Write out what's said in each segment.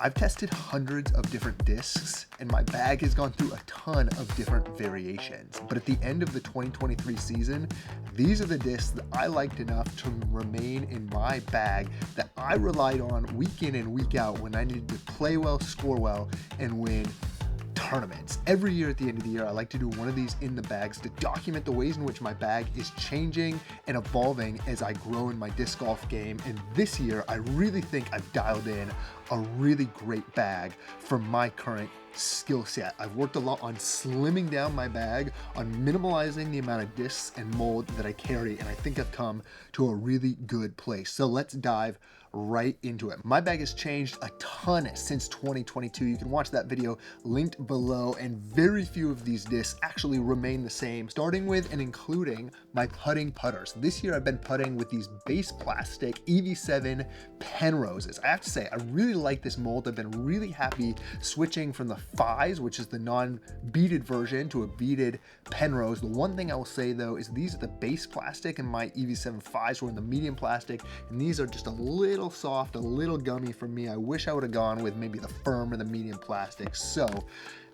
I've tested hundreds of different discs, and my bag has gone through a ton of different variations. But at the end of the 2023 season, these are the discs that I liked enough to remain in my bag that I relied on week in and week out when I needed to play well, score well, and win tournaments. Every year at the end of the year, I like to do one of these in the bags to document the ways in which my bag is changing and evolving as I grow in my disc golf game. And this year, I really think I've dialed in a really great bag for my current skill set. I've worked a lot on slimming down my bag, on minimalizing the amount of discs and mold that I carry, and I think I've come to a really good place. So let's dive right into it. My bag has changed a ton since 2022. You can watch that video linked below, and very few of these discs actually remain the same, starting with and including my putting putters. This year I've been putting with these base plastic EV7 Penroses. I have to say, I really like this mold. I've been really happy switching from the Fies, which is the non-beaded version, to a beaded Penrose. The one thing I will say though is these are the base plastic, and my EV7 Fies were in the medium plastic, and these are just a little soft, a little gummy for me. I wish I would have gone with maybe the firm or the medium plastic. So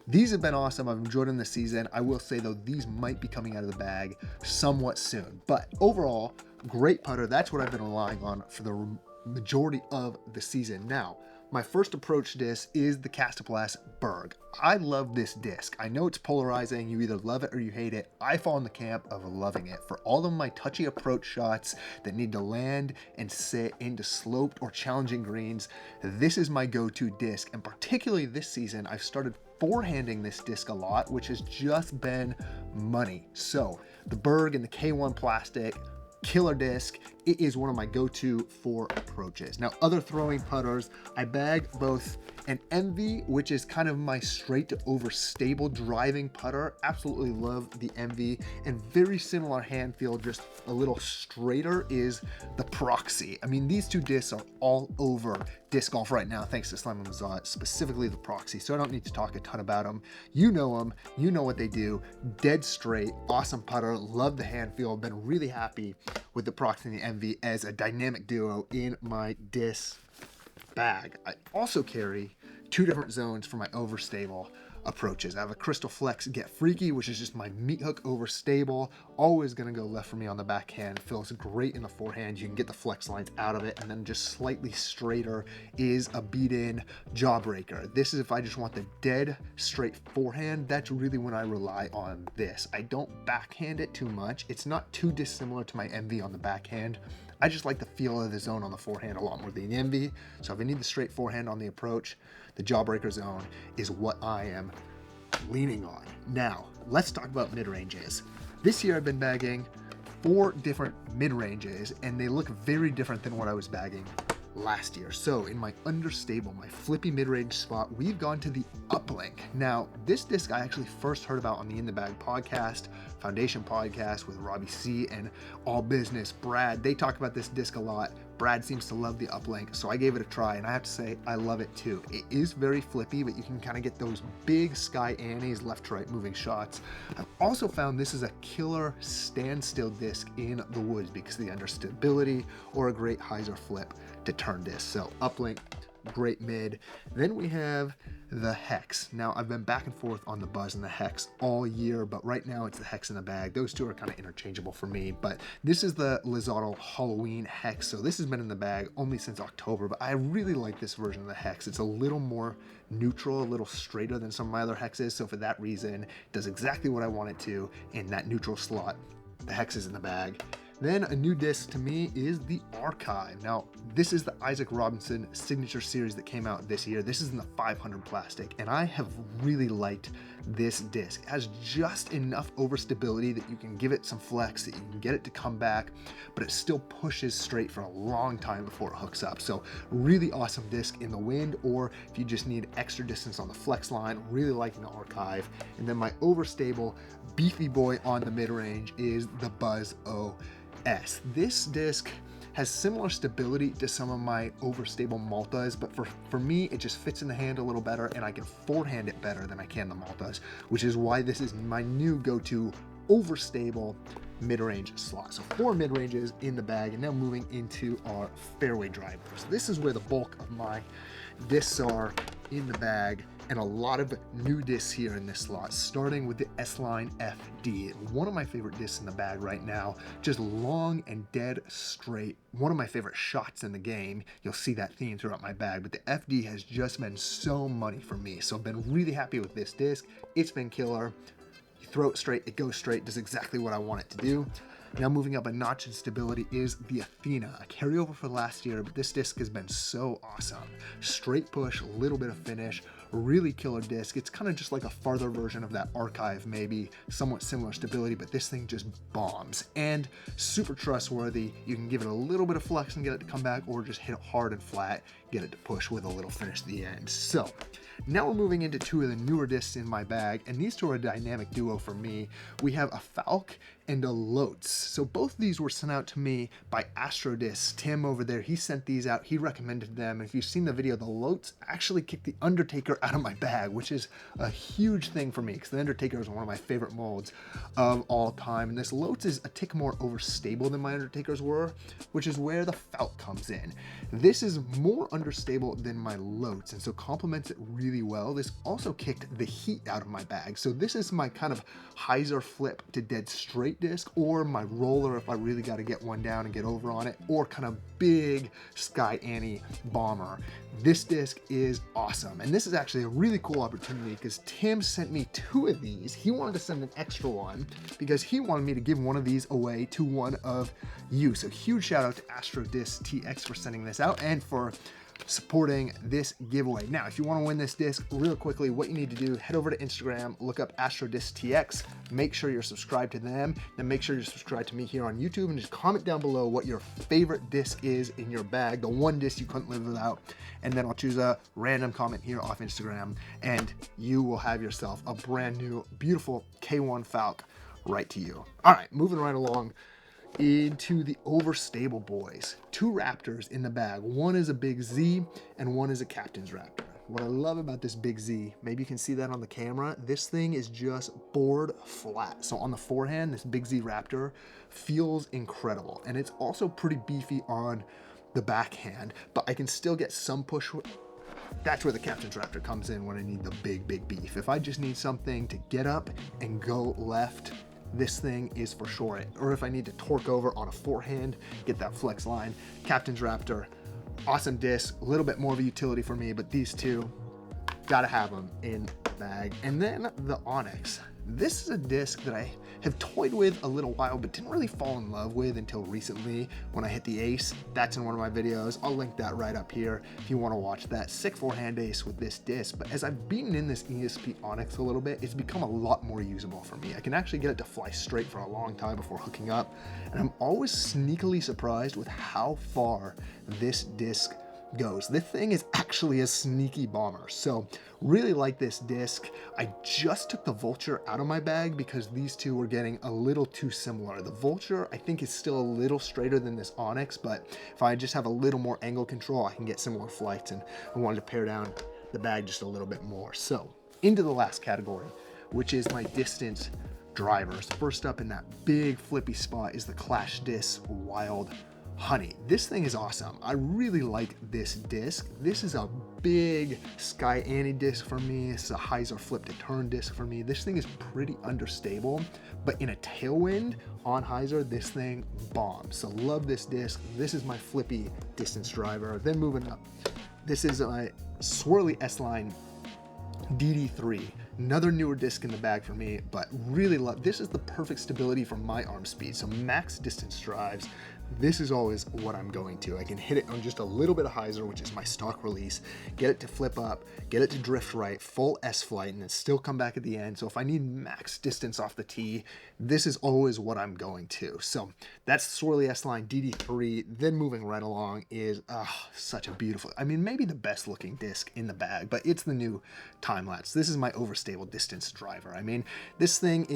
these have been awesome. I've enjoyed them this season. I will say though, these might be coming out of the bag somewhat soon, but overall, great putter. That's what I've been relying on for the majority of the season. Now, my first approach disc is the Kastaplast Berg. I love this disc. I know it's polarizing. You either love it or you hate it. I fall in the camp of loving it. For all of my touchy approach shots that need to land and sit into sloped or challenging greens, this is my go-to disc. And particularly this season, I've started forehanding this disc a lot, which has just been money. So the Berg and the K1 plastic, killer disc. It is one of my go-to for approaches. Now, other throwing putters, I bag both an MV, which is kind of my straight to over stable driving putter. Absolutely love the MV, and very similar hand feel, just a little straighter, is the Proxy. I mean, these two discs are all over disc golf right now, thanks to Slam Mazat, specifically the Proxy. So I don't need to talk a ton about them. You know them, you know what they do. Dead straight, awesome putter. Love the hand feel. Been really happy with the Proxy and the MV as a dynamic duo in my disc bag. I also carry two different zones for my overstable approaches. I have a Crystal Flex Get Freaky, which is just my meat hook overstable. Always gonna go left for me on the backhand. Feels great in the forehand. You can get the flex lines out of it. And then just slightly straighter is a beat-in Jawbreaker. This is if I just want the dead straight forehand. That's really when I rely on this. I don't backhand it too much. It's not too dissimilar to my MV on the backhand. I just like the feel of the zone on the forehand a lot more than the MV. So if I need the straight forehand on the approach, the Jawbreaker zone is what I am leaning on. Now, let's talk about mid-ranges. This year I've been bagging 4 different mid-ranges, and they look very different than what I was bagging last year. So in my understable, my flippy mid-range spot, we've gone to the Uplink. Now, this disc I actually first heard about on the In the Bag podcast, Foundation podcast with Robbie C and All Business Brad. They talk about this disc a lot. Brad seems to love the Uplink, so I gave it a try, and I have to say I love it too. It is very flippy, but you can kind of get those big Sky Annies left to right moving shots. I've also found this is a killer standstill disc in the woods because of the understability, or a great hyzer flip to turn disc. So Uplink, great mid. Then we have the Hex. Now, I've been back and forth on the Buzz and the Hex all year, but right now it's the Hex in the bag. Those two are kind of interchangeable for me, but this is the Lizotte Halloween Hex. So this has been in the bag only since October, but I really like this version of the Hex. It's a little more neutral, a little straighter than some of my other Hexes. So for that reason, it does exactly what I want it to in that neutral slot. The Hex is in the bag. Then a new disc to me is the Archive. Now, this is the Isaac Robinson Signature Series that came out this year. This is in the 500 plastic, and I have really liked this disc. It has just enough overstability that you can give it some flex, that you can get it to come back, but it still pushes straight for a long time before it hooks up. So really awesome disc in the wind, or if you just need extra distance on the flex line, really liking the Archive. And then my overstable beefy boy on the mid-range is the Buzz OS. This disc has similar stability to some of my overstable Maltas, but for me, it just fits in the hand a little better, and I can forehand it better than I can the Maltas, which is why this is my new go-to overstable mid-range slot. So 4 mid-ranges in the bag, and now moving into our fairway drivers. This is where the bulk of my Discs are in the bag, and a lot of new discs here in this slot, starting with the S-Line FD. One of my favorite discs in the bag right now, just long and dead straight. One of my favorite shots in the game. You'll see that theme throughout my bag, but the FD has just been so money for me. So I've been really happy with this disc. It's been killer. You throw it straight, it goes straight, does exactly what I want it to do. Now moving up a notch in stability is the Athena, a carryover for last year, but this disc has been so awesome. Straight push, a little bit of finish, really killer disc. It's kind of just like a farther version of that Archive, maybe somewhat similar stability, but this thing just bombs and super trustworthy. You can give it a little bit of flex and get it to come back, or just hit it hard and flat, get it to push with a little finish at the end. So now we're moving into two of the newer discs in my bag, and these two are a dynamic duo for me. We have a Falk and a Lotz. So both of these were sent out to me by Astrodisc. Tim over there, he sent these out, he recommended them. And if you've seen the video, the Lotz actually kicked the Undertaker out of my bag, which is a huge thing for me because the Undertaker is one of my favorite molds of all time. And this Lotz is a tick more overstable than my Undertakers were, which is where the Falk comes in. This is more understable than my Lotz, and so complements it really well. This also kicked the heat out of my bag. So this is my kind of hyzer flip to dead straight disc, or my roller if I really got to get one down and get over on it, or kind of big Sky Annie bomber. This disc is awesome, and this is actually a really cool opportunity because Tim sent me two of these. He wanted to send an extra one because he wanted me to give one of these away to one of you. So huge shout out to Astrodisc TX for sending this out and for supporting this giveaway. Now, if you want to win this disc real quickly, what you need to do, head over to Instagram, look up Astrodisc TX, make sure you're subscribed to them, then make sure you're subscribed to me here on YouTube, and just comment down below what your favorite disc is in your bag, the one disc you couldn't live without, and then I'll choose a random comment here off Instagram, and you will have yourself a brand new, beautiful K1 Falk right to you. All right, moving right along into the overstable boys. Two Raptors in the bag. One is a Big Z and one is a Captain's Raptor. What I love about this Big Z, maybe you can see that on the camera, this thing is just board flat. So on the forehand, this Big Z Raptor feels incredible, and it's also pretty beefy on the backhand, but I can still get some push. That's where the Captain's Raptor comes in when I need the big beef. If I just need something to get up and go left, this thing is for sure it. Or if I need to torque over on a forehand, get that flex line, Captain's Raptor, awesome disc, a little bit more of a utility for me, but these two, gotta have them in the bag. And then the Onyx. This is a disc that I have toyed with a little while, but didn't really fall in love with until recently when I hit the Ace. That's in one of my videos. I'll link that right up here if you want to watch that. Sick forehand ace with this disc, but as I've beaten in this ESP Onyx a little bit, it's become a lot more usable for me. I can actually get it to fly straight for a long time before hooking up, and I'm always sneakily surprised with how far this disc goes. This thing is actually a sneaky bomber, so really like this disc. I just took the Vulture out of my bag because these two were getting a little too similar. The Vulture I think is still a little straighter than this Onyx, but if I just have a little more angle control, I can get similar flights, and I wanted to pare down the bag just a little bit more. So into the last category, which is my distance drivers. First up in that big flippy spot is the Clash Disc Wild Honey. This thing is awesome. I really like this disc. This is a big Sky Annie disc for me. This is a hyzer flip to turn disc for me. This thing is pretty understable, but in a tailwind on hyzer, this thing bombs. So love this disc. This is my flippy distance driver. Then moving up, this is my Swirly S-Line DD3. Another newer disc in the bag for me, but really love, this is the perfect stability for my arm speed. So max distance drives, this is always what I'm going to. I can hit it on just a little bit of hyzer, which is my stock release, get it to flip up, get it to drift right, full S flight, and then still come back at the end. So if I need max distance off the tee, this is always what I'm going to. So that's Swirly S-Line DD3. Then moving right along is such a beautiful, I mean, maybe the best looking disc in the bag, but it's the new Time Lapse. This is my overstable distance driver. I mean, this thing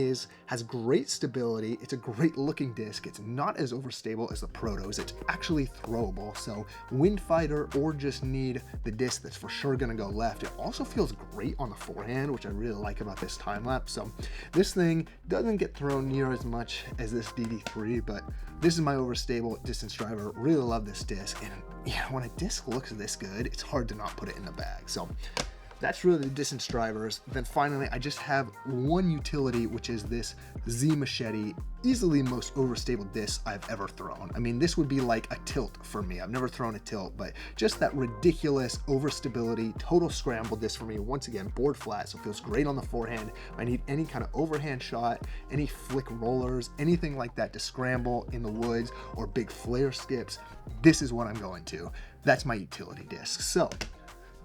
has great stability. It's a great looking disc. It's not as overstable as the the Protos. It's actually throwable, so wind fighter or just need the disc that's for sure gonna go left. It also feels great on the forehand, which I really like about this time lapse. So this thing doesn't get thrown near as much as this DD3, but this is my overstable distance driver. Really love this disc, and yeah, when a disc looks this good, it's hard to not put it in the bag. So that's really the distance drivers. Then finally, I just have one utility, which is this Z Machete, easily the most overstable disc I've ever thrown. I mean, this would be like a tilt for me. I've never thrown a tilt, but just that ridiculous overstability, total scramble disc for me. Once again, board flat, so it feels great on the forehand. If I need any kind of overhand shot, any flick rollers, anything like that to scramble in the woods or big flare skips, this is what I'm going to. That's my utility disc. So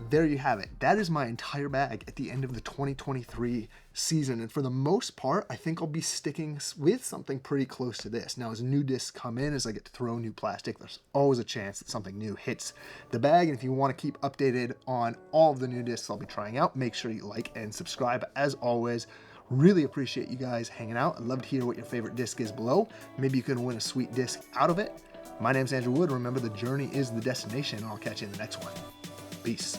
there you have it. That is my entire bag at the end of the 2023 season. And for the most part, I think I'll be sticking with something pretty close to this. Now, as new discs come in, as I get to throw new plastic, there's always a chance that something new hits the bag. And if you want to keep updated on all of the new discs I'll be trying out, make sure you like and subscribe. As always, really appreciate you guys hanging out. I'd love to hear what your favorite disc is below. Maybe you can win a sweet disc out of it. My name's Andrew Wood. Remember, the journey is the destination, and I'll catch you in the next one. Peace.